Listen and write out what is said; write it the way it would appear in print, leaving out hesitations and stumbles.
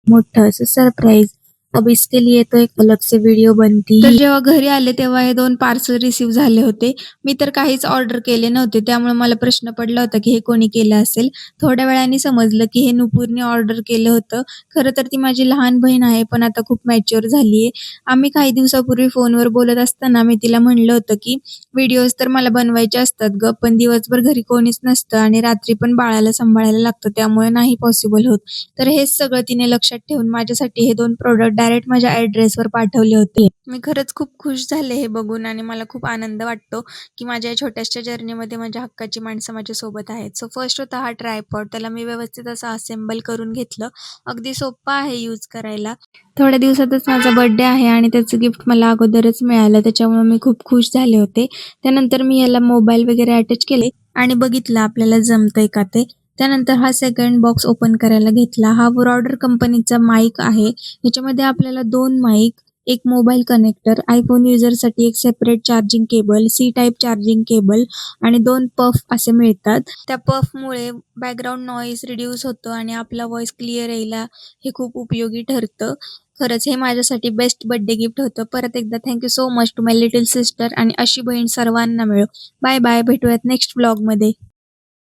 मोठं असं सरप्राईज। अब इसके लिए तो एक अलग से व्हिडिओ बनती। तर जेव्हा घरी आले तेव्हा हे 2 पार्सल रिसीव्ह झाले होते. मी तर काहीच ऑर्डर केले नव्हते, त्यामुळे मला प्रश्न पडला होता की हे कोणी केलं असेल. थोड्या वेळाने समजलं की हे नुपूरने ऑर्डर केलं होतं. खरं तर ती माझी लहान बहीण आहे, पण आता खूप मॅच्युअर झाली आहे. आम्ही काही दिवसापूर्वी फोनवर बोलत असताना मी तिला म्हणलं होतं की व्हिडिओज तर मला बनवायचे असतात गं, पण दिवसभर घरी कोणीच नसतं आणि रात्री पण बाळाला सांभाळायला लागतं, त्यामुळे नाही पॉसिबल होत. तर हेच सगळं तिने लक्षात ठेवून माझ्यासाठी हे 2 प्रॉडक्ट डायरेक्ट माझ्या ॲड्रेसवर पाठवले होते. मी खरंच खूप खुश झाले हे बघून आणि मला खूप आनंद वाटतो, की माझ्या या छोट्याशा जर्नीमध्ये माझ्या हक्काची माणसं माझ्यासोबत आहेत. सो फर्स्ट होता हा ट्रायपॉड. त्याला मी व्यवस्थित असं असेंबल करून घेतलं. अगदी सोप्पं आहे यूज करायला. थोड्या दिवसातच माझा बर्थडे आहे आणि त्याचं गिफ्ट मला अगोदरच मिळालं, त्याच्यामुळे मी खूप खुश झाले होते. त्यानंतर मी याला मोबाईल वगैरे अटॅच केले आणि बघितलं आपल्याला जमतंय का ते. त्यानंतर हा सेकंड बॉक्स ओपन करायला घेतला. हा ब्रॉडर कंपनीचा माईक आहे. ह्याच्यामध्ये आपल्याला 2 माईक, एक मोबाईल कनेक्टर, iPhone युजरसाठी एक separate charging cable, C type charging cable आणि 2 पफ असे मिळतात. त्या पफमुळे बॅकग्राऊंड नॉईज रिड्यूस होतं आणि आपला व्हॉईस क्लिअर यायला हे खूप उपयोगी ठरतं. खरंच हे माझ्यासाठी बेस्ट बर्थडे गिफ्ट होतं. परत एकदा thank so much to my little sister आणि अशी बहीण सर्वांना मिळो. Bye bye. भेटूयात नेक्स्ट व्लॉगमध्ये.